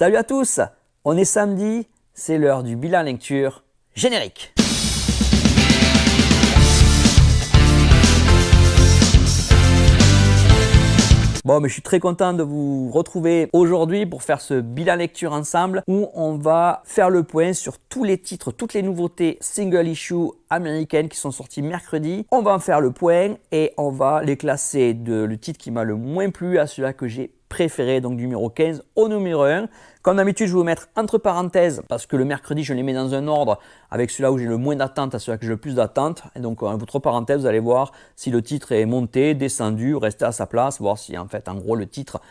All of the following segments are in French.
Salut à tous, on est samedi, c'est l'heure du bilan lecture générique. Bon, mais je suis très content de vous retrouver aujourd'hui pour faire ce bilan lecture ensemble où on va faire le point sur tous les titres, toutes les nouveautés single issue américaines qui sont sorties mercredi. On va en faire le point et on va les classer de le titre qui m'a le moins plu à celui que j'ai préféré, donc du numéro 15 au numéro 1. Comme d'habitude, je vais vous mettre entre parenthèses parce que le mercredi, je les mets dans un ordre avec celui-là où j'ai le moins d'attente à celui-là que j'ai le plus d'attente. Et donc, entre parenthèses, vous allez voir si le titre est monté, descendu, resté à sa place, voir si en fait, en gros, le titre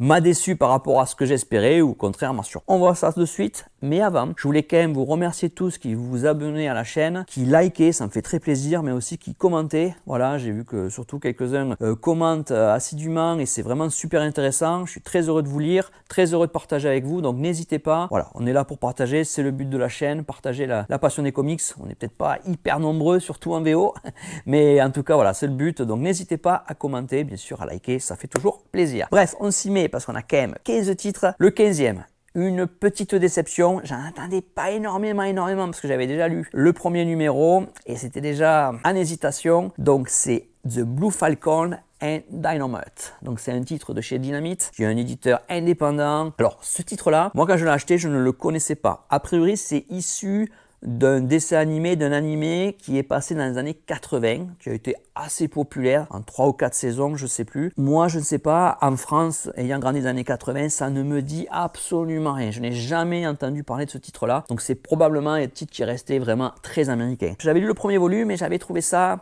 m'a déçu par rapport à ce que j'espérais ou au contraire m'a surpris. On voit ça de suite, mais avant, je voulais quand même vous remercier tous qui vous abonnez à la chaîne, qui likez, ça me fait très plaisir, mais aussi qui commentez. Voilà, j'ai vu que surtout quelques-uns commentent assidûment et c'est vraiment super intéressant. Je suis très heureux de vous lire, très heureux de partager avec vous, donc n'hésitez pas. Voilà, on est là pour partager, c'est le but de la chaîne, partager la passion des comics. On n'est peut-être pas hyper nombreux, surtout en VO, mais en tout cas, voilà, c'est le but. Donc n'hésitez pas à commenter, bien sûr, à liker, ça fait toujours plaisir. Bref, on s'y met parce qu'on a quand même 15 titres. Le 15e, une petite déception. J'en attendais pas énormément parce que j'avais déjà lu le premier numéro et c'était déjà en hésitation. Donc c'est The Blue Falcon and Dynamite. Donc c'est un titre de chez Dynamite, qui est un éditeur indépendant. Alors ce titre-là, moi quand je l'ai acheté, je ne le connaissais pas. A priori, c'est issu d'un dessin animé, d'un animé qui est passé dans les années 80, qui a été assez populaire, en 3 ou 4 saisons, je ne sais plus. Moi, je ne sais pas, en France, ayant grandi dans les années 80, ça ne me dit absolument rien. Je n'ai jamais entendu parler de ce titre-là, donc c'est probablement un titre qui est resté vraiment très américain. J'avais lu le premier volume et j'avais trouvé ça,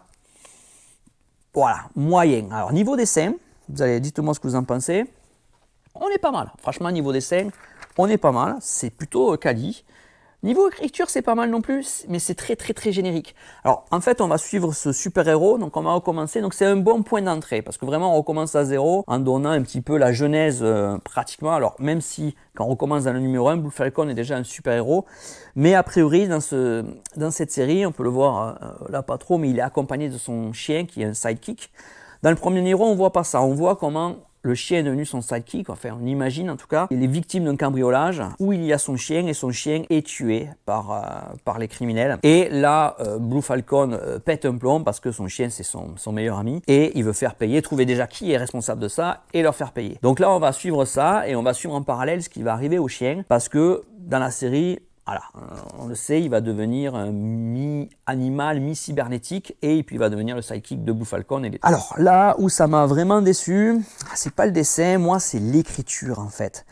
voilà, moyen. Alors, niveau dessin, dites-moi ce que vous en pensez. On est pas mal, franchement, niveau dessin, on est pas mal, c'est plutôt quali. Niveau écriture, c'est pas mal non plus, mais c'est très générique. Alors, en fait, on va suivre ce super-héros, donc on va recommencer. Donc, c'est un bon point d'entrée, parce que vraiment, on recommence à zéro en donnant un petit peu la genèse pratiquement. Alors, même si, quand on recommence dans le numéro 1, Blue Falcon est déjà un super-héros, mais a priori, dans cette série, on peut le voir là pas trop, mais il est accompagné de son chien, qui est un sidekick. Dans le premier numéro, on voit pas ça. On voit comment le chien est devenu son sidekick, enfin on imagine en tout cas. Il est victime d'un cambriolage où il y a son chien et son chien est tué par les criminels. Et là, Blue Falcon pète un plomb parce que son chien c'est son meilleur ami et il veut faire payer, trouver déjà qui est responsable de ça et leur faire payer. Donc là on va suivre ça et on va suivre en parallèle ce qui va arriver au chien parce que dans la série, voilà, on le sait, il va devenir un mi-animal, mi-cybernétique et puis il va devenir le sidekick de Blue Falcon. Alors là où ça m'a vraiment déçu, c'est pas le dessin, moi c'est l'écriture en fait.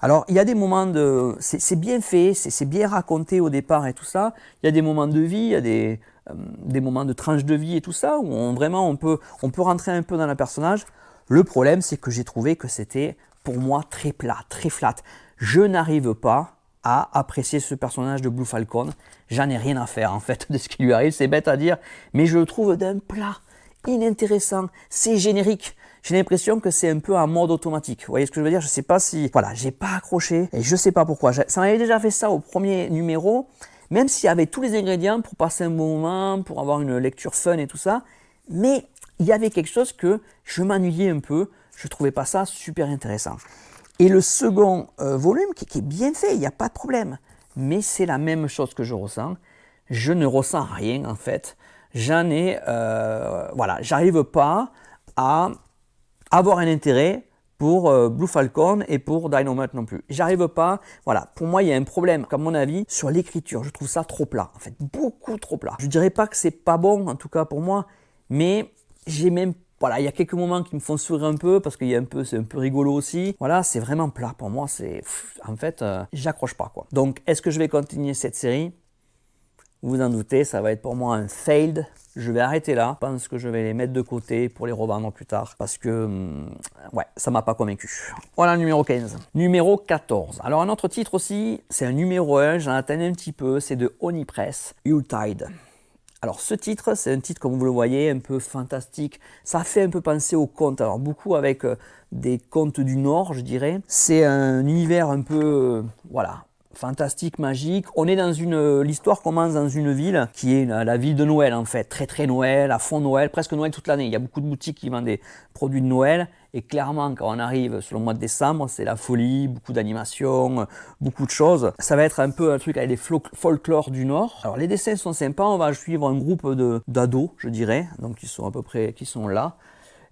Alors il y a des moments de... C'est bien fait, c'est bien raconté au départ et tout ça. Il y a des moments de vie, il y a des moments de tranche de vie et tout ça où on peut rentrer un peu dans le personnage. Le problème c'est que j'ai trouvé que c'était pour moi très plat, très flat. Je n'arrive pas à apprécier ce personnage de Blue Falcon. J'en ai rien à faire en fait de ce qui lui arrive, c'est bête à dire, mais je le trouve d'un plat inintéressant, c'est générique. J'ai l'impression que c'est un peu en mode automatique. Vous voyez ce que je veux dire? Je sais pas si... Voilà, j'ai pas accroché et je sais pas pourquoi. Ça m'avait déjà fait ça au premier numéro, même s'il y avait tous les ingrédients pour passer un bon moment, pour avoir une lecture fun et tout ça, mais il y avait quelque chose que je m'ennuyais un peu, je trouvais pas ça super intéressant. Et le second volume, qui est bien fait, il n'y a pas de problème. Mais c'est la même chose que je ressens. Je ne ressens rien en fait. Voilà, j'arrive pas à avoir un intérêt pour Blue Falcon et pour Dynamite non plus. J'arrive pas, voilà, pour moi il y a un problème, à mon avis, sur l'écriture. Je trouve ça trop plat, en fait, beaucoup trop plat. Je dirais pas que c'est pas bon, en tout cas pour moi, mais j'ai même voilà, il y a quelques moments qui me font sourire un peu parce qu'il y a c'est un peu rigolo aussi. Voilà, c'est vraiment plat pour moi. En fait, j'accroche pas quoi. Donc, est-ce que je vais continuer cette série? Vous vous en doutez, ça va être pour moi un failed. Je vais arrêter là. Je pense que je vais les mettre de côté pour les revendre plus tard parce que, ouais, ça m'a pas convaincu. Voilà, numéro 15. Numéro 14. Alors, un autre titre aussi, c'est un numéro 1, j'en attendais un petit peu, c'est de Oni Press, Yuletide. Alors ce titre, c'est un titre comme vous le voyez, un peu fantastique. Ça fait un peu penser aux contes, alors beaucoup avec des contes du Nord, je dirais. C'est un univers un peu, voilà, fantastique, magique. On est dans l'histoire commence dans une ville qui est la ville de Noël en fait, très Noël, à fond Noël, presque Noël toute l'année. Il y a beaucoup de boutiques qui vendent des produits de Noël Et clairement, quand on arrive sur le mois de décembre, c'est la folie, beaucoup d'animations, beaucoup de choses. Ça va être un peu un truc avec des folklore du Nord. Alors les dessins sont sympas, on va suivre un groupe d'ados, je dirais, donc ils sont à peu près, qui sont là.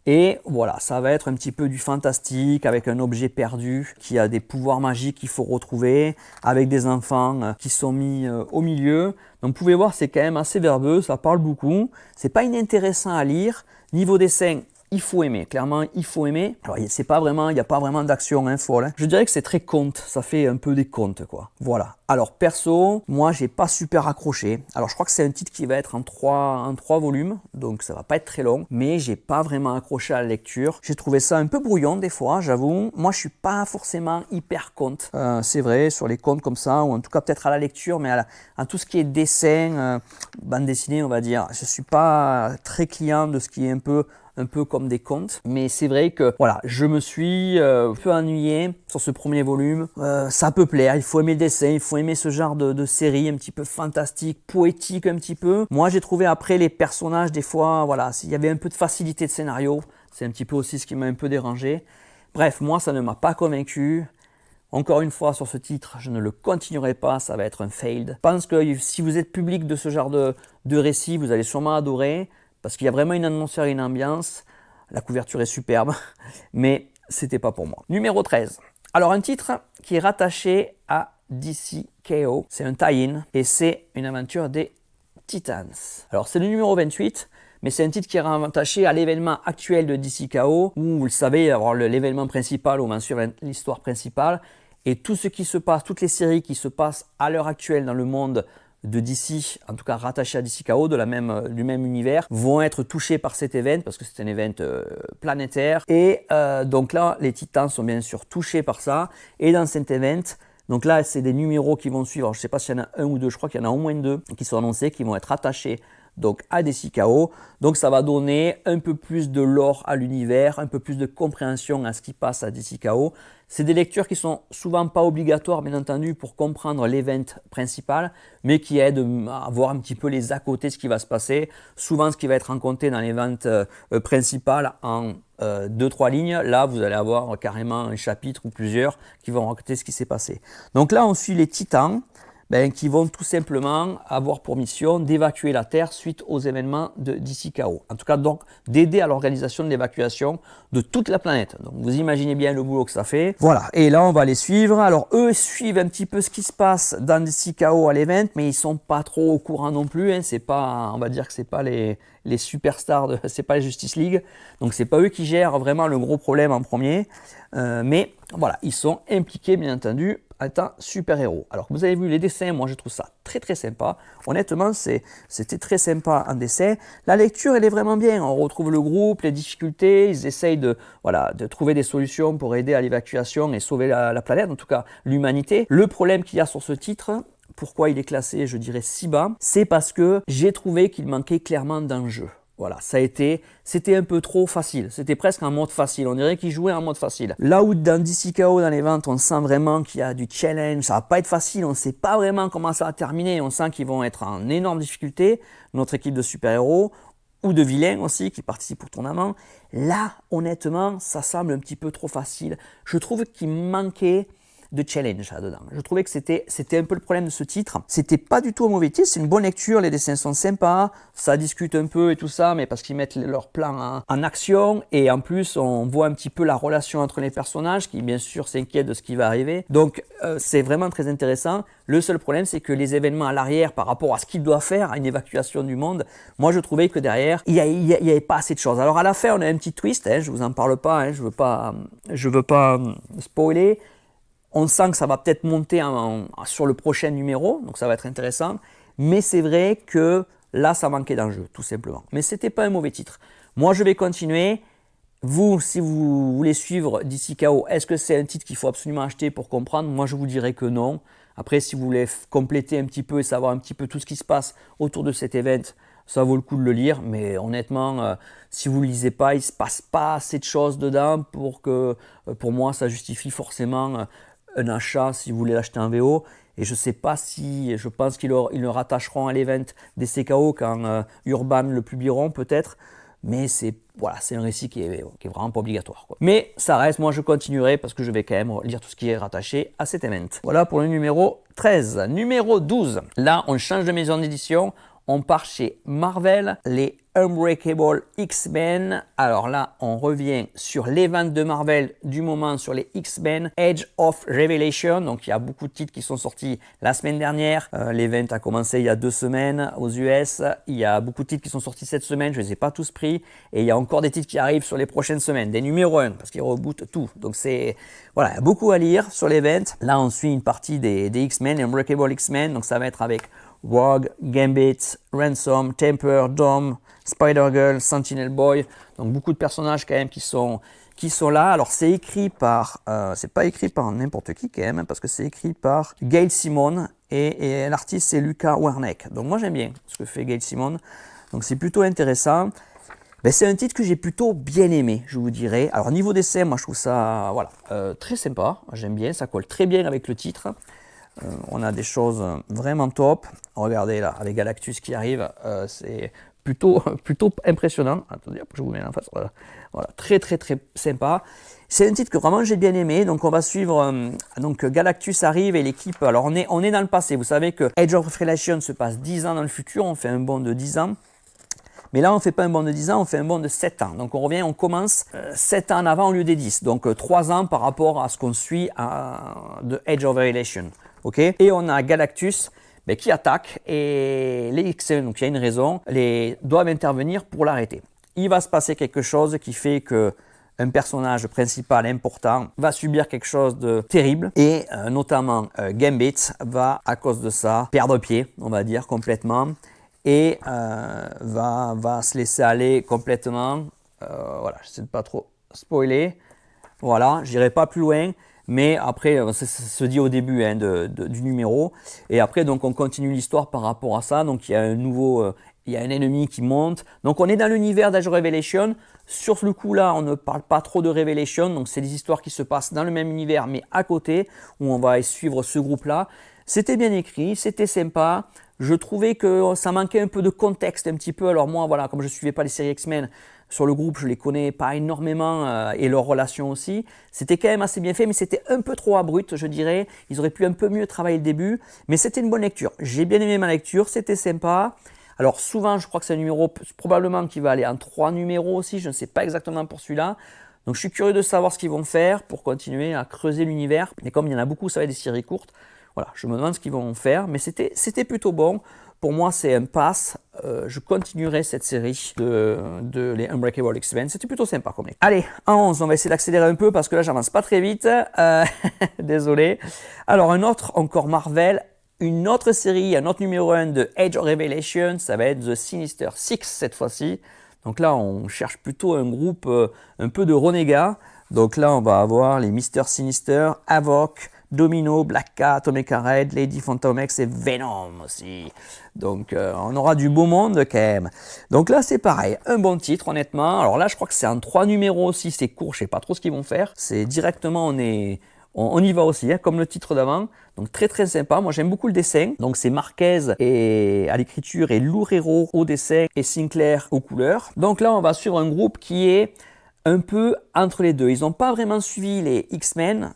Et voilà, ça va être un petit peu du fantastique avec un objet perdu qui a des pouvoirs magiques qu'il faut retrouver, avec des enfants qui sont mis au milieu. Donc vous pouvez voir, c'est quand même assez verbeux, ça parle beaucoup. C'est pas inintéressant à lire. Niveau dessin, il faut aimer, clairement il faut aimer. Alors c'est pas vraiment, il n'y a pas vraiment d'action folle. Je dirais que c'est très conte, ça fait un peu des contes quoi. Voilà. Alors perso, moi j'ai pas super accroché. Alors je crois que c'est un titre qui va être en 3 volumes, donc ça va pas être très long, mais j'ai pas vraiment accroché à la lecture. J'ai trouvé ça un peu brouillon des fois, j'avoue. Moi je suis pas forcément hyper conte. C'est vrai, sur les contes comme ça, ou en tout cas peut-être à la lecture, mais à tout ce qui est dessin, bande dessinée on va dire, je suis pas très client de ce qui est un peu comme des contes, mais c'est vrai que voilà, je me suis un peu ennuyé sur ce premier volume. Ça peut plaire, il faut aimer le dessin, il faut aimer ce genre de série un petit peu fantastique, poétique un petit peu. Moi j'ai trouvé après les personnages des fois, voilà, il y avait un peu de facilité de scénario, c'est un petit peu aussi ce qui m'a un peu dérangé. Bref, moi ça ne m'a pas convaincu. Encore une fois, sur ce titre, je ne le continuerai pas, ça va être un failed. Je pense que si vous êtes public de ce genre de récit, vous allez sûrement adorer, parce qu'il y a vraiment une atmosphère et une ambiance. La couverture est superbe, mais c'était pas pour moi. Numéro 13. Alors un titre qui est rattaché à DC KO, c'est un tie-in et c'est une aventure des Titans. Alors c'est le numéro 28, mais c'est un titre qui est rattaché à l'événement actuel de DC KO, où vous le savez, alors l'événement principal, on va suivre l'histoire principale, et tout ce qui se passe, toutes les séries qui se passent à l'heure actuelle dans le monde de DC, en tout cas rattachés à DC KO, du même univers, vont être touchés par cet event, parce que c'est un event planétaire. Et donc là, les Titans sont bien sûr touchés par ça. Et dans cet event, donc là, c'est des numéros qui vont suivre. Alors, je ne sais pas s'il y en a un ou deux, je crois qu'il y en a au moins 2 qui sont annoncés, qui vont être attachés donc à DC KO. Donc ça va donner un peu plus de lore à l'univers, un peu plus de compréhension à ce qui passe à DC KO. C'est des lectures qui sont souvent pas obligatoires, bien entendu, pour comprendre l'event principal, mais qui aident à voir un petit peu les à côté, ce qui va se passer. Souvent, ce qui va être raconté dans l'event principal en 2-3 lignes, là, vous allez avoir carrément un chapitre ou plusieurs qui vont raconter ce qui s'est passé. Donc là, on suit les Titans. Qui vont tout simplement avoir pour mission d'évacuer la Terre suite aux événements de DC KO. En tout cas, donc, d'aider à l'organisation de l'évacuation de toute la planète. Donc, vous imaginez bien le boulot que ça fait. Voilà, et là, on va les suivre. Alors, eux suivent un petit peu ce qui se passe dans DC KO à l'event, mais ils sont pas trop au courant non plus. C'est pas, on va dire que c'est pas les superstars, c'est pas les Justice League. Donc, c'est pas eux qui gèrent vraiment le gros problème en premier. Mais voilà, ils sont impliqués, bien entendu, étant super-héros. Alors, vous avez vu les dessins, moi je trouve ça très très sympa. Honnêtement, c'était très sympa en dessin. La lecture, elle est vraiment bien. On retrouve le groupe, les difficultés, ils essayent de trouver des solutions pour aider à l'évacuation et sauver la planète, en tout cas l'humanité. Le problème qu'il y a sur ce titre, pourquoi il est classé, je dirais, si bas, c'est parce que j'ai trouvé qu'il manquait clairement d'enjeu. Voilà, c'était un peu trop facile. C'était presque en mode facile. On dirait qu'ils jouaient en mode facile. Là où dans DC KO, dans les ventes, on sent vraiment qu'il y a du challenge. Ça va pas être facile. On ne sait pas vraiment comment ça va terminer. On sent qu'ils vont être en énorme difficulté. Notre équipe de super-héros ou de vilains aussi qui participent au tournament. Là, honnêtement, ça semble un petit peu trop facile. Je trouve qu'il manquait de challenge là-dedans. Je trouvais que c'était un peu le problème de ce titre. C'était pas du tout un mauvais titre, c'est une bonne lecture, les dessins sont sympas, ça discute un peu et tout ça, mais parce qu'ils mettent leur plan en action, et en plus on voit un petit peu la relation entre les personnages qui bien sûr s'inquiètent de ce qui va arriver. Donc c'est vraiment très intéressant. Le seul problème, c'est que les événements à l'arrière par rapport à ce qu'ils doivent faire à une évacuation du monde, moi je trouvais que derrière il y avait pas assez de choses. Alors à la fin on a un petit twist, je vous en parle pas, je veux pas spoiler. On sent que ça va peut-être monter sur le prochain numéro, donc ça va être intéressant. Mais c'est vrai que là, ça manquait d'enjeu, tout simplement. Mais ce n'était pas un mauvais titre. Moi, je vais continuer. Vous, si vous voulez suivre DC KO, est-ce que c'est un titre qu'il faut absolument acheter pour comprendre? Moi, je vous dirais que non. Après, si vous voulez compléter un petit peu et savoir un petit peu tout ce qui se passe autour de cet event, ça vaut le coup de le lire. Mais honnêtement, si vous ne le lisez pas, il ne se passe pas assez de choses dedans pour moi, ça justifie forcément un achat si vous voulez l'acheter en VO. Et je ne sais pas si, je pense qu'ils le rattacheront à l'event des CKO quand Urban le publieront peut-être. mais c'est voilà, c'est un récit qui est vraiment pas obligatoire, quoi. Mais ça reste, moi je continuerai parce que je vais quand même lire tout ce qui est rattaché à cet event. Voilà pour le numéro 13. Numéro 12, là on change de maison d'édition, on part chez Marvel, les Unbreakable X-Men. Alors là, on revient sur l'event de Marvel du moment sur les X-Men, Age of Revelation. Donc il y a beaucoup de titres qui sont sortis la semaine dernière. L'event a commencé il y a 2 semaines aux US. Il y a beaucoup de titres qui sont sortis cette semaine, je ne les ai pas tous pris. Et il y a encore des titres qui arrivent sur les prochaines semaines, des numéros 1, parce qu'ils rebootent tout. Donc c'est, voilà, il y a beaucoup à lire sur l'event. Là, on suit une partie des X-Men, les Unbreakable X-Men. Donc ça va être avec Rogue, Gambit, Ransom, Temper, Dom, Spider-Girl, Sentinel Boy, donc beaucoup de personnages quand même qui sont là. Alors c'est écrit par, c'est pas écrit par n'importe qui quand même, parce que c'est écrit par Gail Simone et l'artiste c'est Luca Werneck. Donc moi j'aime bien ce que fait Gail Simone, donc c'est plutôt intéressant. Ben, c'est un titre que j'ai plutôt bien aimé, je vous dirais. Alors niveau dessin, moi je trouve ça voilà, très sympa, j'aime bien, ça colle très bien avec le titre. On a des choses vraiment top. Regardez là, avec Galactus qui arrive, c'est plutôt impressionnant. Attendez, je vous mets en face. Voilà, très sympa. C'est un titre que vraiment j'ai bien aimé. Donc on va suivre. Donc Galactus arrive et l'équipe. Alors on est dans le passé. Vous savez que Age of Revelation se passe 10 ans dans le futur. On fait un bond de 10 ans. Mais là, on ne fait pas un bond de 10 ans, on fait un bond de 7 ans. Donc on revient, on commence 7 ans en avant au lieu des 10. Donc 3 ans par rapport à ce qu'on suit de Age of Revelation. Okay, et on a Galactus qui attaque et les X-Men, donc il y a une raison, doivent intervenir pour l'arrêter. Il va se passer quelque chose qui fait que un personnage principal important va subir quelque chose de terrible et notamment Gambit va à cause de ça perdre pied, on va dire complètement, et va se laisser aller complètement. Voilà, je ne sais pas trop spoiler. Voilà, j'irai pas plus loin. Mais après, ça se dit au début du numéro. Et après, donc, on continue l'histoire par rapport à ça. Donc, il y a il y a un ennemi qui monte. Donc, on est dans l'univers d'Age of Revelation. Sur le coup là, on ne parle pas trop de Revelation. Donc, c'est des histoires qui se passent dans le même univers, mais à côté, où on va suivre ce groupe-là. C'était bien écrit, c'était sympa. Je trouvais que ça manquait un peu de contexte, un petit peu. Alors moi, voilà, comme je ne suivais pas les séries X-Men, sur le groupe, je les connais pas énormément et leurs relations aussi. C'était quand même assez bien fait, mais c'était un peu trop abrupt, je dirais. Ils auraient pu un peu mieux travailler le début, mais c'était une bonne lecture. J'ai bien aimé ma lecture, c'était sympa. Alors souvent, je crois que c'est un numéro probablement qui va aller en 3 numéros aussi, je ne sais pas exactement pour celui-là. Donc je suis curieux de savoir ce qu'ils vont faire pour continuer à creuser l'univers. Mais comme il y en a beaucoup, ça va être des séries courtes. Voilà, je me demande ce qu'ils vont faire, mais c'était plutôt bon. Pour moi, c'est un pass. Je continuerai cette série de les Unbreakable X-Men. C'était plutôt sympa comme lecture. Allez, en 11, on va essayer d'accélérer un peu parce que là, j'avance pas très vite. Désolé. Alors, un autre, encore Marvel. Une autre série, un autre numéro 1 de Age of Revelation. Ça va être The Sinister Six cette fois-ci. Donc là, on cherche plutôt un groupe un peu de renégats. Donc là, on va avoir les Mr. Sinister, Havoc, Domino, Black Cat, Omega Red, Lady Phantom X et Venom aussi. Donc on aura du beau monde quand même. Donc là c'est pareil, un bon titre honnêtement. Alors là je crois que c'est en 3 numéros aussi, c'est court, je sais pas trop ce qu'ils vont faire. C'est directement on y va aussi, hein, comme le titre d'avant. Donc très sympa, moi j'aime beaucoup le dessin. Donc c'est Marquez à l'écriture et Loureiro au dessin et Sinclair aux couleurs. Donc là on va suivre un groupe qui est un peu entre les deux. Ils n'ont pas vraiment suivi les X-Men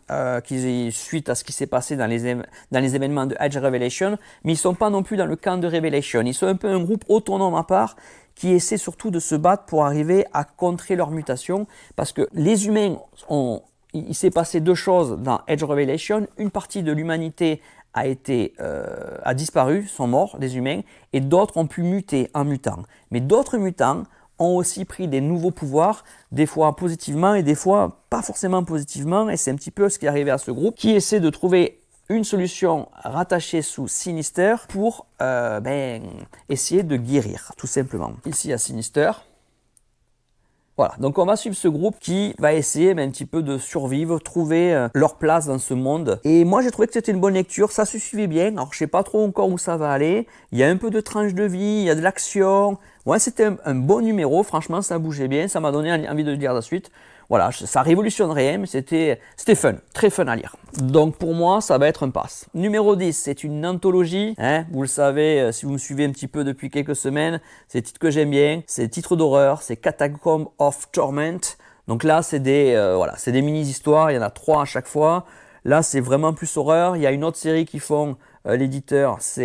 suite à ce qui s'est passé dans les événements de Age of Revelation, mais ils ne sont pas non plus dans le camp de Revelation. Ils sont un peu un groupe autonome à part qui essaie surtout de se battre pour arriver à contrer leur mutation, parce que les humains il s'est passé 2 choses dans Age of Revelation. Une partie de l'humanité a disparu, sont morts, les humains, et d'autres ont pu muter en mutants. Mais d'autres mutants ont aussi pris des nouveaux pouvoirs, des fois positivement et des fois pas forcément positivement, et c'est un petit peu ce qui est arrivé à ce groupe, qui essaie de trouver une solution rattachée sous Sinister pour essayer de guérir, tout simplement. Ici, il y a Sinister. Voilà, donc on va suivre ce groupe qui va essayer un petit peu de survivre, trouver leur place dans ce monde. Et moi j'ai trouvé que c'était une bonne lecture, ça se suivait bien. Alors je sais pas trop encore où ça va aller. Il y a un peu de tranche de vie, il y a de l'action. Ouais, c'était un bon numéro, franchement ça bougeait bien, ça m'a donné envie de lire la suite. voilà, ça révolutionne rien, mais c'était fun, très fun à lire. Donc pour moi, ça va être un pass. Numéro 10, c'est une anthologie, hein, vous le savez, si vous me suivez un petit peu depuis quelques semaines, c'est des titres que j'aime bien, c'est des titres d'horreur, c'est Catacomb of Torment. Donc là, c'est des mini-histoires, il y en a 3 à chaque fois. Là, c'est vraiment plus horreur. Il y a une autre série qui font l'éditeur, ça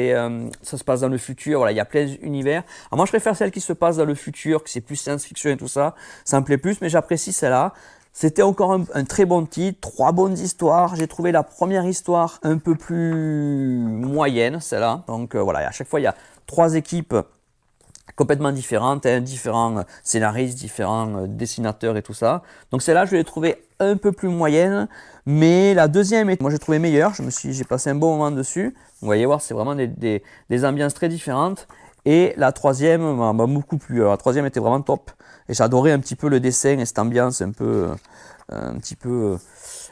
se passe dans le futur. Voilà, il y a plein d'univers. Alors moi, je préfère celle qui se passe dans le futur, que c'est plus science-fiction et tout ça. Ça me plaît plus, mais j'apprécie celle-là. C'était encore un très bon titre, 3 bonnes histoires. J'ai trouvé la première histoire un peu plus moyenne, celle-là. Donc voilà, à chaque fois, il y a 3 équipes complètement différentes, hein, différents scénaristes, différents dessinateurs et tout ça. Donc celle-là, je l'ai trouvée un peu plus moyenne, mais la deuxième, moi j'ai trouvé meilleure. J'ai passé un bon moment dessus. Vous voyez voir, c'est vraiment des ambiances très différentes. Et la troisième m'a beaucoup plu. La troisième était vraiment top. Et j'adorais un petit peu le dessin et cette ambiance un petit peu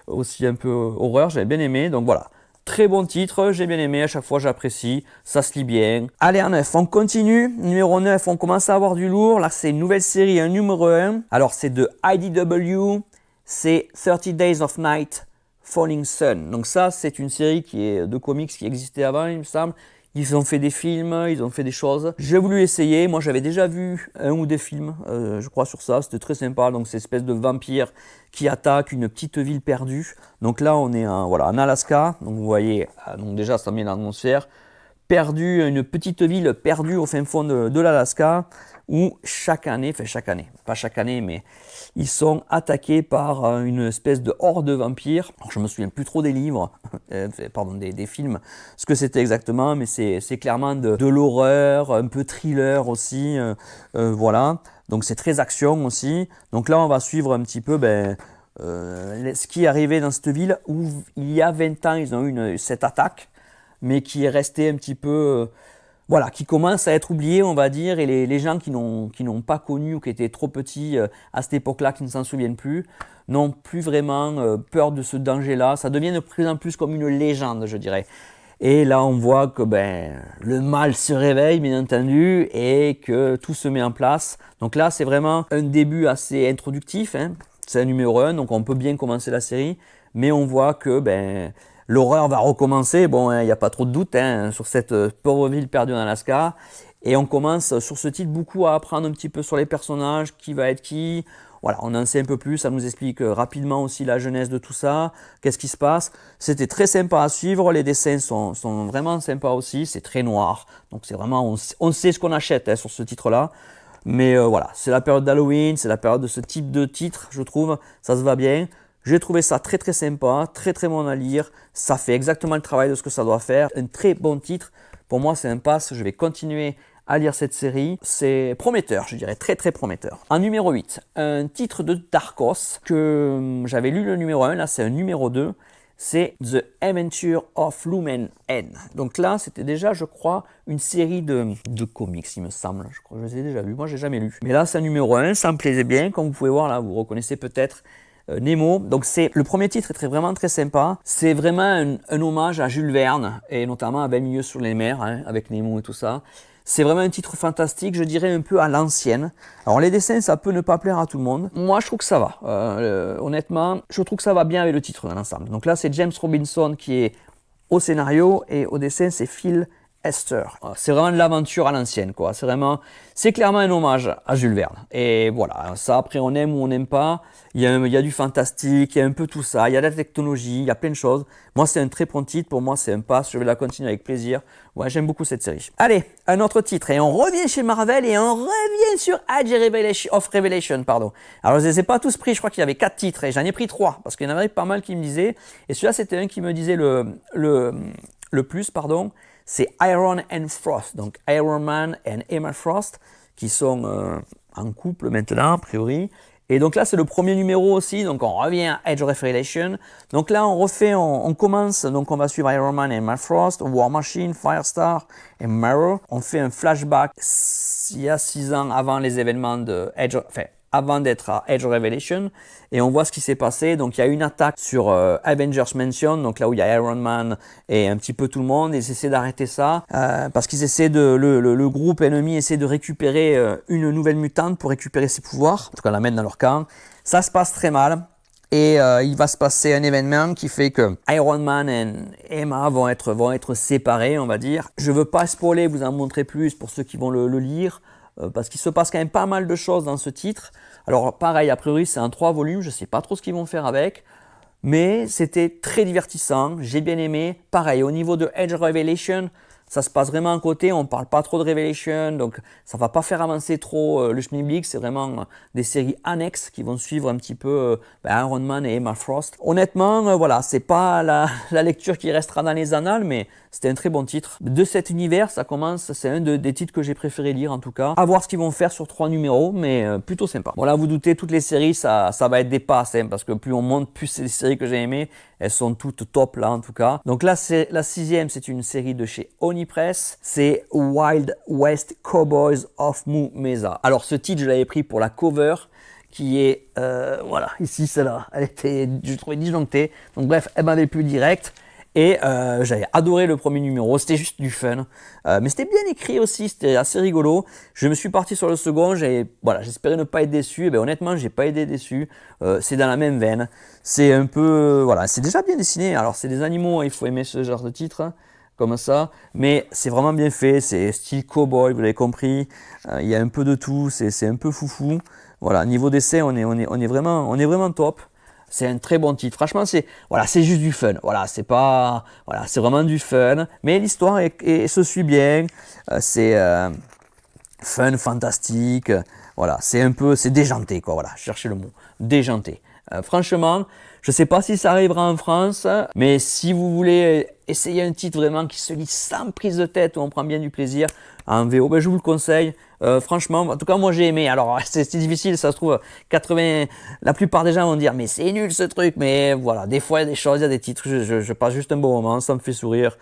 aussi un peu horreur. J'avais bien aimé. Donc voilà. Très bon titre, j'ai bien aimé, à chaque fois j'apprécie, ça se lit bien. Allez, en 9, on continue. Numéro 9, on commence à avoir du lourd. Là, c'est une nouvelle série, un numéro 1. Alors, c'est de IDW, c'est 30 Days of Night, Falling Sun. Donc ça, c'est une série de comics qui existait avant, il me semble. Ils ont fait des films, ils ont fait des choses. J'ai voulu essayer. Moi, j'avais déjà vu un ou des films, je crois, sur ça. C'était très sympa. Donc, c'est une espèce de vampire qui attaque une petite ville perdue. Donc là, on est en Alaska. Donc, vous voyez, donc déjà, ça met l'atmosphère. Une petite ville perdue au fin fond de l'Alaska, où pas chaque année, mais ils sont attaqués par une espèce de horde de vampires. Alors, je me souviens plus trop des livres, des films, ce que c'était exactement, mais c'est clairement de l'horreur, un peu thriller aussi, voilà. Donc c'est très action aussi. Donc là, on va suivre un petit peu ce qui est arrivé dans cette ville où il y a 20 ans, ils ont eu cette attaque, mais qui est resté un petit peu, qui commence à être oublié, on va dire, et les gens qui n'ont pas connu ou qui étaient trop petits à cette époque-là, qui ne s'en souviennent plus, n'ont plus vraiment peur de ce danger-là. Ça devient de plus en plus comme une légende, je dirais. Et là, on voit que le mal se réveille, bien entendu, et que tout se met en place. Donc là, c'est vraiment un début assez introductif, hein. C'est un numéro 1, donc on peut bien commencer la série, mais on voit que l'horreur va recommencer. Bon, il n'y a pas trop de doute sur cette pauvre ville perdue en Alaska. Et on commence sur ce titre beaucoup à apprendre un petit peu sur les personnages, qui va être qui. Voilà, on en sait un peu plus, ça nous explique rapidement aussi la genèse de tout ça, qu'est-ce qui se passe. C'était très sympa à suivre, les dessins sont vraiment sympas aussi, c'est très noir. Donc c'est vraiment, on sait ce qu'on achète sur ce titre-là. Mais voilà, c'est la période d'Halloween, c'est la période de ce type de titre, je trouve, ça se va bien. J'ai trouvé ça très très sympa, très très bon à lire. Ça fait exactement le travail de ce que ça doit faire. Un très bon titre. Pour moi, c'est un pass. Je vais continuer à lire cette série. C'est prometteur, je dirais, très très prometteur. En numéro 8, un titre de Dark Horse que j'avais lu le numéro 1. Là, c'est un numéro 2. C'est The Adventure of Lumen N. Donc là, c'était déjà, je crois, une série de comics, il me semble. Je crois que je les ai déjà lus. Moi, je n'ai jamais lu. Mais là, c'est un numéro 1. Ça me plaisait bien. Comme vous pouvez voir, là, vous reconnaissez peut-être Nemo. Donc le premier titre est vraiment très sympa. C'est vraiment un hommage à Jules Verne et notamment à 20 milieux sur les mers, avec Nemo et tout ça. C'est vraiment un titre fantastique, je dirais un peu à l'ancienne. Alors les dessins, ça peut ne pas plaire à tout le monde. Moi, je trouve que ça va. Honnêtement, je trouve que ça va bien avec le titre dans l'ensemble. Donc là, c'est James Robinson qui est au scénario et au dessin, c'est Phil Esther. C'est vraiment de l'aventure à l'ancienne, quoi. C'est clairement un hommage à Jules Verne. Et voilà, ça après on aime ou on n'aime pas. Il y a du fantastique, il y a un peu tout ça, il y a de la technologie, il y a plein de choses. Moi, c'est un très bon titre, pour moi, c'est un pass, je vais la continuer avec plaisir. Ouais, j'aime beaucoup cette série. Allez, un autre titre, et on revient chez Marvel et on revient sur Age of Revelation, pardon. Alors, je ne les ai pas tous pris, je crois qu'il y avait 4 titres, et j'en ai pris 3, parce qu'il y en avait pas mal qui me disaient, et celui-là, c'était un qui me disait le plus, pardon. C'est Iron and Frost, donc Iron Man et Emma Frost, qui sont en couple maintenant, a priori. Et donc là, c'est le premier numéro aussi, donc on revient à Age of Revelation. Donc là, on commence, donc on va suivre Iron Man et Emma Frost, War Machine, Firestar et Marrow. On fait un flashback il y a 6 ans avant les événements de avant d'être à Age of Revelation. Et on voit ce qui s'est passé. Donc il y a une attaque sur Avengers Mansion, donc là où il y a Iron Man et un petit peu tout le monde. Et ils essaient d'arrêter ça parce qu'ils essaient le groupe ennemi essaie de récupérer une nouvelle mutante pour récupérer ses pouvoirs. En tout cas, la mettre dans leur camp. Ça se passe très mal. Et il va se passer un événement qui fait que Iron Man et Emma vont être séparés, on va dire. Je ne veux pas spoiler, vous en montrer plus pour ceux qui vont le lire, parce qu'il se passe quand même pas mal de choses dans ce titre. Alors pareil, a priori c'est un 3 volumes, je ne sais pas trop ce qu'ils vont faire avec, mais c'était très divertissant, j'ai bien aimé. Pareil, au niveau de Age of Revelation, ça se passe vraiment à côté, on ne parle pas trop de Revelation, donc ça ne va pas faire avancer trop le schmilblick, c'est vraiment des séries annexes qui vont suivre un petit peu Iron Man et Emma Frost. Honnêtement, voilà, c'est pas la lecture qui restera dans les annales, mais c'était un très bon titre. De cet univers, ça commence, c'est un des titres que j'ai préféré lire en tout cas. À voir ce qu'ils vont faire sur 3 numéros, mais plutôt sympa. Voilà, vous doutez, toutes les séries, ça va être des passes, hein, parce que plus on monte, plus c'est des séries que j'ai aimées. Elles sont toutes top là en tout cas. Donc là, c'est la 6e, c'est une série de chez Oni Press. C'est Wild West Cowboys of Moo Mesa. Alors ce titre, je l'avais pris pour la cover qui est, voilà, ici celle-là. Elle était, je trouvais disjonctée. Donc bref, elle m'avait plu direct. Et j'avais adoré le premier numéro, c'était juste du fun. Mais c'était bien écrit aussi, c'était assez rigolo. Je me suis parti sur le second, j'espérais ne pas être déçu. Et bien honnêtement, j'ai pas été déçu. C'est dans la même veine. C'est un peu, voilà, c'est déjà bien dessiné. Alors c'est des animaux, il faut aimer ce genre de titre, comme ça. Mais c'est vraiment bien fait, c'est style cowboy, vous l'avez compris. Il y a un peu de tout, c'est un peu foufou. Voilà, niveau dessin, on est vraiment top. C'est un très bon titre. Franchement, c'est juste du fun. Voilà, c'est vraiment du fun. Mais l'histoire se suit bien. C'est fun, fantastique. Voilà, c'est déjanté quoi. Voilà, je cherchais le mot, déjanté. Franchement, je ne sais pas si ça arrivera en France, mais si vous voulez essayer un titre vraiment qui se lit sans prise de tête où on prend bien du plaisir en VO, ben je vous le conseille. Franchement, en tout cas moi j'ai aimé. Alors c'est difficile, ça se trouve la plupart des gens vont dire mais c'est nul ce truc, mais voilà, des fois il y a des choses, il y a des titres, je passe juste un bon moment, ça me fait sourire.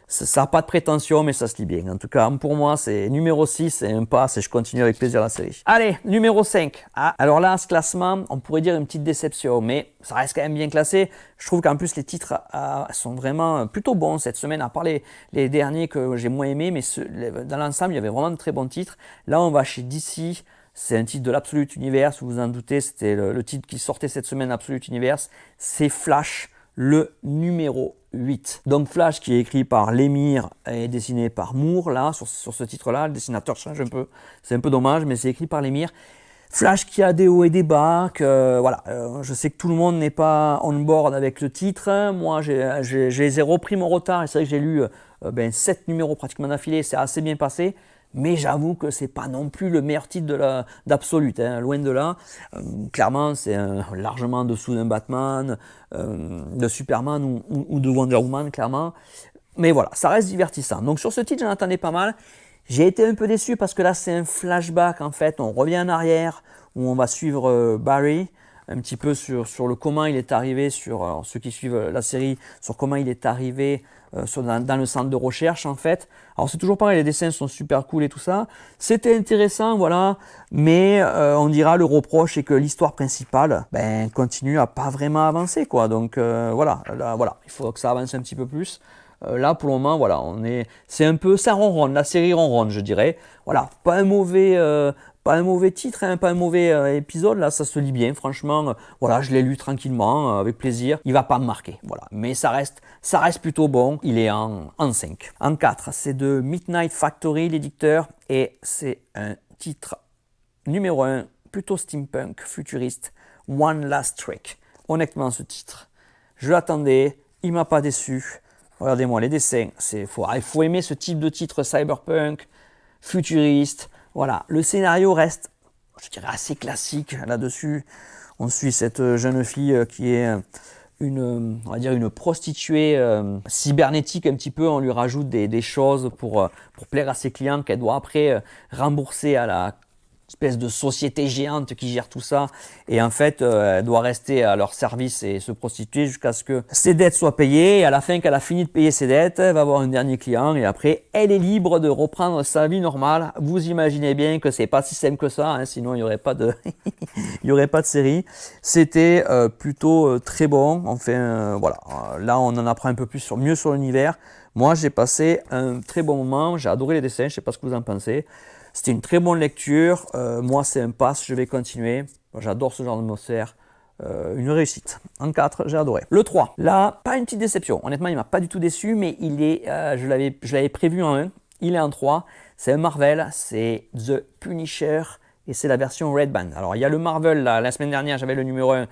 Ça n'a pas de prétention, mais ça se lit bien. En tout cas, pour moi, c'est numéro 6, c'est un pass et je continue avec plaisir la série. Allez, numéro 5. Ah, alors là, ce classement, on pourrait dire une petite déception, mais ça reste quand même bien classé. Je trouve qu'en plus, les titres sont vraiment plutôt bons cette semaine, à part les derniers que j'ai moins aimés, mais dans l'ensemble, il y avait vraiment de très bons titres. Là, on va chez DC. C'est un titre de l'Absolute Universe, vous vous en doutez, c'était le titre qui sortait cette semaine, Absolute Universe. C'est Flash, le numéro 8. Donc Flash qui est écrit par Lemire et dessiné par Moore, là, sur ce titre-là. Le dessinateur change un peu, c'est un peu dommage, mais c'est écrit par Lemire. Flash qui a des hauts et des bas, je sais que tout le monde n'est pas on board avec le titre. Moi, j'ai repris mon retard et c'est vrai que j'ai lu 7 numéros pratiquement d'affilée, c'est assez bien passé. Mais j'avoue que c'est pas non plus le meilleur titre d'Absolute, hein, loin de là. Clairement, c'est largement en dessous d'un Batman, de Superman ou de Wonder Woman, clairement. Mais voilà, ça reste divertissant. Donc sur ce titre, j'en attendais pas mal. J'ai été un peu déçu parce que là, c'est un flashback en fait. On revient en arrière où on va suivre Barry un petit peu sur le comment il est arrivé, sur ceux qui suivent la série, sur comment il est arrivé dans le centre de recherche en fait. Alors c'est toujours pareil, les dessins sont super cool et tout ça. C'était intéressant, voilà, mais on dira le reproche est que l'histoire principale continue à pas vraiment avancer quoi. Donc voilà, il faut que ça avance un petit peu plus. Là pour le moment voilà, c'est un peu ça ronronne, la série ronronne je dirais. Voilà, pas un mauvais titre, hein, pas un mauvais épisode, là ça se lit bien, franchement, voilà, je l'ai lu tranquillement, avec plaisir, il va pas me marquer, voilà, mais ça reste plutôt bon, il est en 5. En 4, c'est de Midnight Factory, l'éditeur, et c'est un titre numéro 1, plutôt steampunk, futuriste, One Last Trick. Honnêtement, ce titre, je l'attendais, il m'a pas déçu, regardez-moi les dessins, il faut aimer ce type de titre cyberpunk, futuriste. Voilà, le scénario reste, je dirais, assez classique là-dessus. On suit cette jeune fille qui est on va dire une prostituée cybernétique un petit peu. On lui rajoute des choses pour plaire à ses clients qu'elle doit après rembourser à la espèce de société géante qui gère tout ça, et en fait elle doit rester à leur service et se prostituer jusqu'à ce que ses dettes soient payées, et à la fin qu'elle a fini de payer ses dettes, elle va avoir un dernier client, et après elle est libre de reprendre sa vie normale. Vous imaginez bien que c'est pas si simple que ça, hein, sinon il n'y aurait pas de il y aurait pas de série. C'était plutôt très bon, enfin voilà, là on en apprend un peu plus mieux sur l'univers. Moi j'ai passé un très bon moment, j'ai adoré les dessins, je sais pas ce que vous en pensez. C'était une très bonne lecture. Moi, c'est un pass, je vais continuer. J'adore ce genre d'atmosphère. Une réussite. En 4, j'ai adoré. Le 3, là, pas une petite déception. Honnêtement, il m'a pas du tout déçu, mais il est, je l'avais prévu en 1. Il est en 3. C'est un Marvel, c'est The Punisher. Et c'est la version Red Band. Alors il y a le Marvel, là, la semaine dernière j'avais le numéro 1,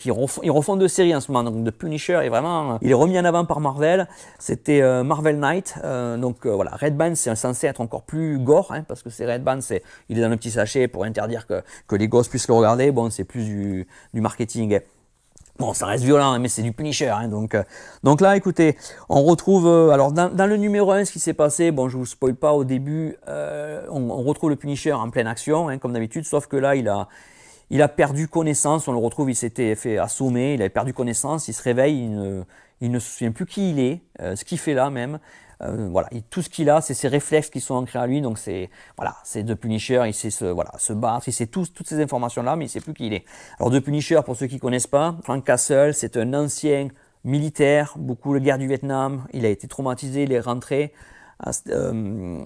ils refont 2 séries en ce moment, donc The Punisher est vraiment, il est remis en avant par Marvel, c'était Marvel Knight, voilà, Red Band c'est censé être encore plus gore, hein, parce que c'est Red Band, il est dans le petit sachet pour interdire que les gosses puissent le regarder, bon c'est plus du marketing. Bon, ça reste violent, mais c'est du Punisher. Hein, donc là, écoutez, on retrouve... alors, dans le numéro 1, ce qui s'est passé, bon, je vous spoil pas au début, on retrouve le Punisher en pleine action, hein, comme d'habitude, sauf que là, il a perdu connaissance. On le retrouve, il s'était fait assommer, il avait perdu connaissance, il se réveille, il ne se souvient plus qui il est, ce qu'il fait là même. Voilà, tout ce qu'il a, c'est ses réflexes qui sont ancrés à lui, donc c'est The Punisher, il sait se battre, il sait toutes ces informations-là, mais il ne sait plus qui il est. Alors The Punisher, pour ceux qui ne connaissent pas, Frank Castle, c'est un ancien militaire, beaucoup la guerre du Vietnam, il a été traumatisé, il est rentré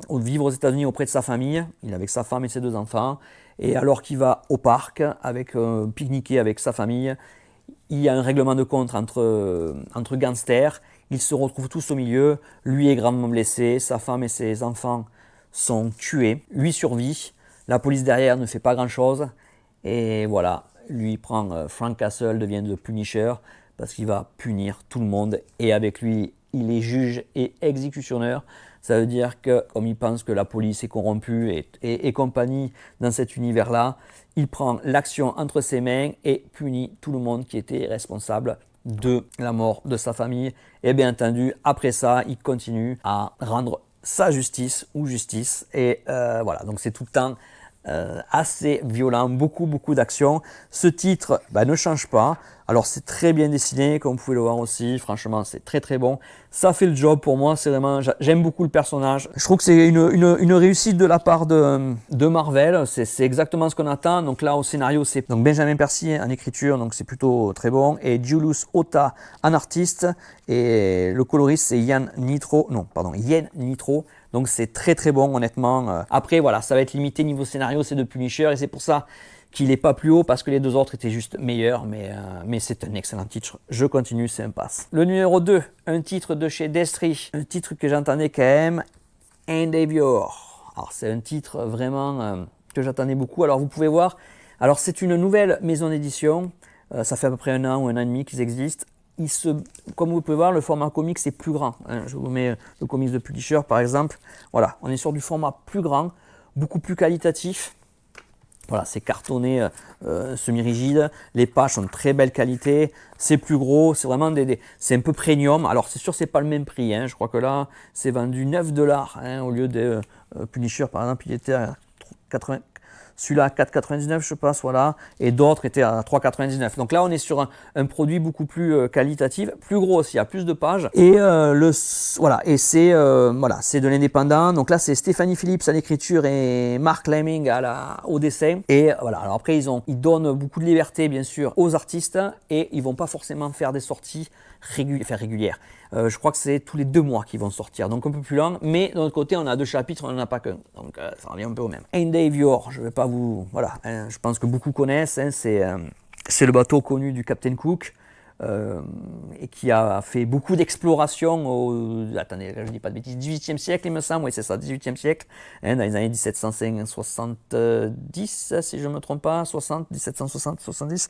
vivre aux États-Unis auprès de sa famille, il est avec sa femme et ses 2 enfants, et alors qu'il va au parc, pique-niquer avec sa famille, il y a un règlement de compte entre gangsters. Ils se retrouvent tous au milieu. Lui est gravement blessé. Sa femme et ses enfants sont tués. Lui survit. La police derrière ne fait pas grand-chose. Et voilà, lui prend Frank Castle, devient The Punisher parce qu'il va punir tout le monde. Et avec lui, il est juge et exécutionneur. Ça veut dire que, comme il pense que la police est corrompue et compagnie dans cet univers-là, il prend l'action entre ses mains et punit tout le monde qui était responsable de la mort de sa famille. Et bien entendu, après ça, il continue à rendre sa justice ou justice. Et voilà, donc c'est tout le temps assez violent, beaucoup d'action. Ce titre ne change pas. Alors c'est très bien dessiné, comme vous pouvez le voir aussi. Franchement, c'est très bon. Ça fait le job pour moi. C'est vraiment, j'aime beaucoup le personnage. Je trouve que c'est une réussite de la part de Marvel. C'est exactement ce qu'on attend. Donc là, au scénario, c'est donc Benjamin Percy en écriture, donc c'est plutôt très bon. Et Julius Ota en artiste. Et le coloriste, c'est Yen Nitro. Donc c'est très bon, honnêtement. Après, voilà, ça va être limité niveau scénario, c'est de Punisher. Et c'est pour ça qu'il n'est pas plus haut, parce que les 2 autres étaient juste meilleurs. Mais c'est un excellent titre. Je continue, c'est un pass. Le numéro 2, un titre de chez Destry. Un titre que j'entendais quand même, Endeavor. Alors c'est un titre vraiment que j'attendais beaucoup. Alors vous pouvez voir, alors c'est une nouvelle maison d'édition. Ça fait à peu près 1 an ou 1 an et demi qu'ils existent. Comme vous pouvez voir, le format comics est plus grand. Hein. Je vous mets le comics de Punisher par exemple. Voilà, on est sur du format plus grand, beaucoup plus qualitatif. Voilà, c'est cartonné, semi-rigide. Les pages sont de très belle qualité. C'est plus gros, c'est vraiment c'est un peu premium. Alors c'est sûr, c'est pas le même prix. Hein. Je crois que là, c'est vendu 9$, hein, au lieu de Punisher par exemple, il était à 80. Celui-là à 4,99 je pense, voilà, et d'autres étaient à 3,99. Donc là, on est sur un produit beaucoup plus qualitatif, plus gros aussi, il y a plus de pages. Et voilà, et c'est de l'indépendant. Donc là, c'est Stéphanie Phillips à l'écriture et Mark Lemming au dessin. Et voilà, alors après, ils donnent beaucoup de liberté, bien sûr, aux artistes et ils vont pas forcément faire des sorties régulières. Je crois que c'est tous les 2 mois qu'ils vont sortir, donc un peu plus long, mais d'un autre côté on a 2 chapitres, on n'en a pas qu'un, donc ça revient un peu au même. Endeavor, je vais pas vous... Voilà, hein, je pense que beaucoup connaissent, hein, c'est le bateau connu du Captain Cook, et qui a fait beaucoup d'explorations attendez, je dis pas de bêtises, 18e siècle il me semble, oui c'est ça, 18e siècle, hein, dans les années 1770, si je ne me trompe pas, 1760, 70,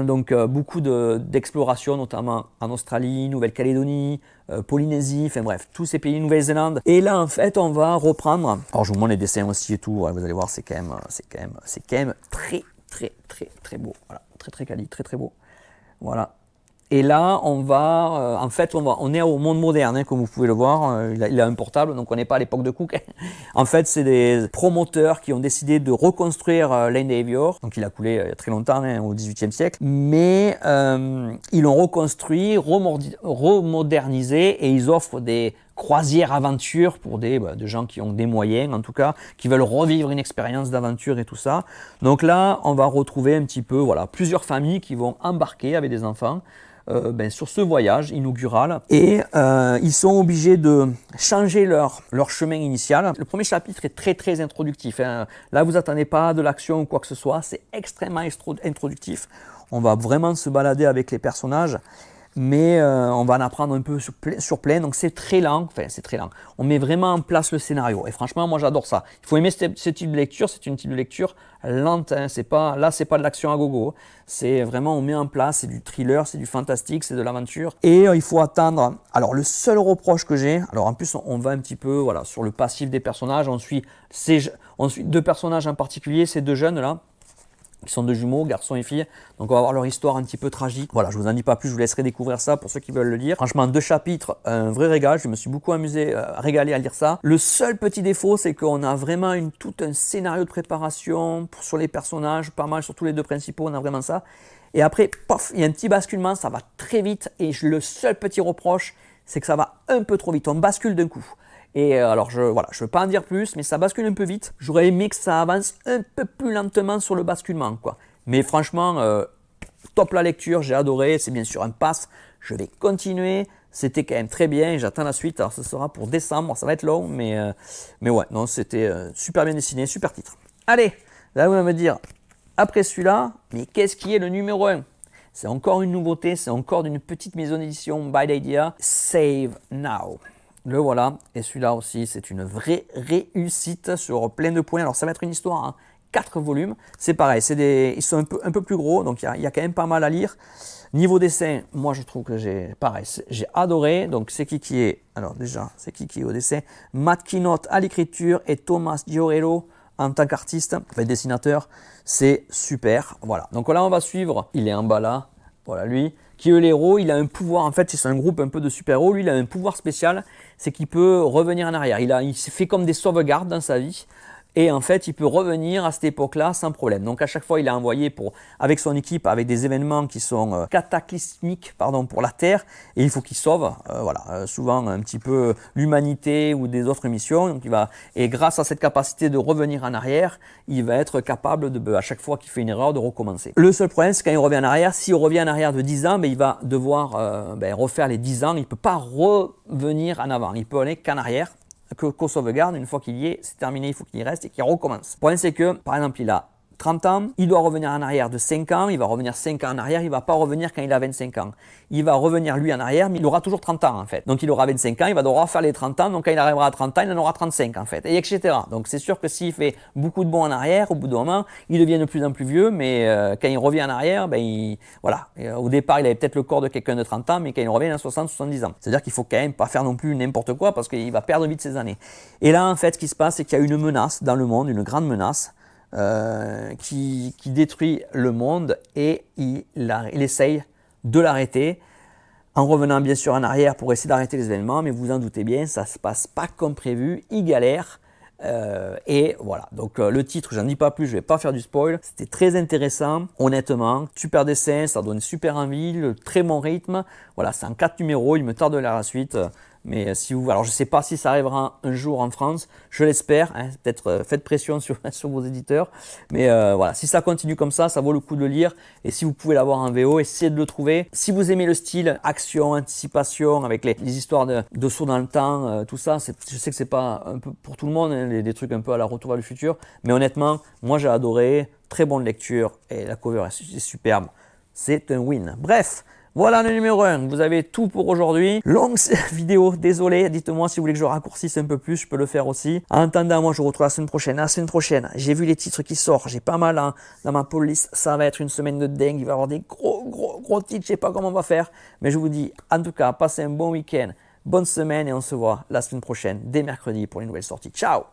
donc beaucoup d'explorations, notamment en Australie, Nouvelle-Calédonie, Polynésie, enfin bref, tous ces pays, Nouvelle-Zélande. Et là en fait on va reprendre, alors je vous montre les dessins aussi et tout, ouais, vous allez voir c'est quand même très beau, voilà, très quali, très beau, voilà. Et là, on est au monde moderne, hein, comme vous pouvez le voir. Il a un portable, donc on n'est pas à l'époque de Cook. En fait, c'est des promoteurs qui ont décidé de reconstruire l'Inde Avior. Donc il a coulé il y a très longtemps, hein, au XVIIIe siècle. Mais ils l'ont reconstruit, remodernisé, et ils offrent des croisières aventures pour des gens qui ont des moyens, en tout cas, qui veulent revivre une expérience d'aventure et tout ça. Donc là, on va retrouver un petit peu, voilà, plusieurs familles qui vont embarquer avec des enfants sur ce voyage inaugural, et ils sont obligés de changer leur chemin initial. Le premier chapitre est très introductif, hein. Là, vous attendez pas de l'action ou quoi que ce soit, c'est extrêmement introductif. On va vraiment se balader avec les personnages, mais on va en apprendre un peu sur plein, donc c'est très lent, on met vraiment en place le scénario, et franchement moi j'adore ça. Il faut aimer ce type de lecture, c'est une type de lecture lente, hein. C'est pas de l'action à gogo, c'est vraiment, on met en place, c'est du thriller, c'est du fantastique, c'est de l'aventure, et il faut attendre. Alors le seul reproche que j'ai, alors en plus on va un petit peu sur le passif des personnages, on suit deux personnages en particulier, ces deux jeunes là, qui sont deux jumeaux, garçons et filles. Donc on va voir leur histoire un petit peu tragique. Voilà, je vous en dis pas plus, je vous laisserai découvrir ça pour ceux qui veulent le lire. Franchement, 2 chapitres, un vrai régal. Je me suis beaucoup amusé, régalé à lire ça. Le seul petit défaut, c'est qu'on a vraiment tout un scénario de préparation sur les personnages, pas mal sur tous les 2 principaux, on a vraiment ça. Et après, pof, il y a un petit basculement, ça va très vite. Et le seul petit reproche, c'est que ça va un peu trop vite. On bascule d'un coup. Et alors, je ne veux pas en dire plus, mais ça bascule un peu vite. J'aurais aimé que ça avance un peu plus lentement sur le basculement, quoi. Mais franchement, top la lecture, j'ai adoré. C'est bien sûr un pass. Je vais continuer. C'était quand même très bien. J'attends la suite. Alors, ce sera pour décembre. Ça va être long, mais ouais, non, c'était super bien dessiné, super titre. Allez, là, vous allez me dire, après celui-là, mais qu'est-ce qui est le numéro 1 ? C'est encore une nouveauté. C'est encore d'une petite maison d'édition, By l'Idea, Save Now. Le voilà, et celui-là aussi, c'est une vraie réussite sur plein de points. Alors ça va être une histoire en 4 volumes, c'est pareil, ils sont un peu plus gros, donc il y a quand même pas mal à lire. Niveau dessin, moi je trouve que j'ai adoré. Donc c'est qui est, alors déjà, c'est qui est au dessin? Matt Kinot à l'écriture et Thomas Giorello en tant qu'artiste, enfin dessinateur, c'est super. Voilà, donc là on va suivre, il est en bas là, voilà lui, qui est l'héros. Il a un pouvoir, en fait c'est un groupe un peu de super-héros, lui il a un pouvoir spécial, c'est qu'il peut revenir en arrière. Il s'est fait comme des sauvegardes dans sa vie, et en fait il peut revenir à cette époque-là sans problème. Donc à chaque fois il est envoyé avec son équipe, avec des événements qui sont cataclysmiques pour la Terre, et il faut qu'il sauve souvent un petit peu l'humanité ou des autres missions. Donc et grâce à cette capacité de revenir en arrière, il va être capable à chaque fois qu'il fait une erreur de recommencer. Le seul problème, c'est quand il revient en arrière, s'il revient en arrière de 10 ans, il va devoir refaire les 10 ans, il ne peut pas revenir en avant, il peut aller qu'en arrière, qu'au sauvegarde. Une fois qu'il y est, c'est terminé, il faut qu'il y reste et qu'il recommence. Le problème, c'est que, par exemple, il a 30 ans, il doit revenir en arrière de 5 ans, il va revenir 5 ans en arrière, il ne va pas revenir quand il a 25 ans. Il va revenir lui en arrière, mais il aura toujours 30 ans en fait. Donc il aura 25 ans, il va devoir faire les 30 ans, donc quand il arrivera à 30 ans, il en aura 35 en fait, et etc. Donc c'est sûr que s'il fait beaucoup de bons en arrière, au bout d'un moment, il devient de plus en plus vieux, mais quand il revient en arrière, au départ il avait peut-être le corps de quelqu'un de 30 ans, mais quand il revient, il a 60-70 ans. C'est-à-dire qu'il faut quand même pas faire non plus n'importe quoi, parce qu'il va perdre vite ses années. Et là en fait, ce qui se passe, c'est qu'il y a une menace dans le monde, une grande menace, qui détruit le monde, et il essaye de l'arrêter en revenant bien sûr en arrière pour essayer d'arrêter les événements, mais vous en doutez bien, ça ne se passe pas comme prévu, il galère. Et voilà, donc le titre, j'en dis pas plus, je vais pas faire du spoil. C'était très intéressant, honnêtement, super dessin, ça donne super envie, le très bon rythme. Voilà, c'est en 4 numéros, il me tarde de lire la suite. Mais alors je sais pas si ça arrivera un jour en France, je l'espère, hein, peut-être faites pression sur vos éditeurs. Mais voilà, si ça continue comme ça vaut le coup de le lire. Et si vous pouvez l'avoir en VO, essayez de le trouver. Si vous aimez le style action, anticipation, avec les histoires de sauts dans le temps, tout ça, je sais que c'est pas un peu pour tout le monde, hein, des trucs un peu à la Retour vers le futur. Mais honnêtement, moi j'ai adoré, très bonne lecture, et la cover est superbe. C'est un win. Bref. Voilà le numéro 1, vous avez tout pour aujourd'hui. Longue vidéo, désolé, dites-moi si vous voulez que je raccourcisse un peu plus, je peux le faire aussi. En attendant, moi je vous retrouve la semaine prochaine. La semaine prochaine, j'ai vu les titres qui sortent, j'ai pas mal dans ma police, ça va être une semaine de dingue, il va y avoir des gros titres, je sais pas comment on va faire. Mais je vous dis, en tout cas, passez un bon week-end, bonne semaine, et on se voit la semaine prochaine, dès mercredi, pour les nouvelles sorties. Ciao!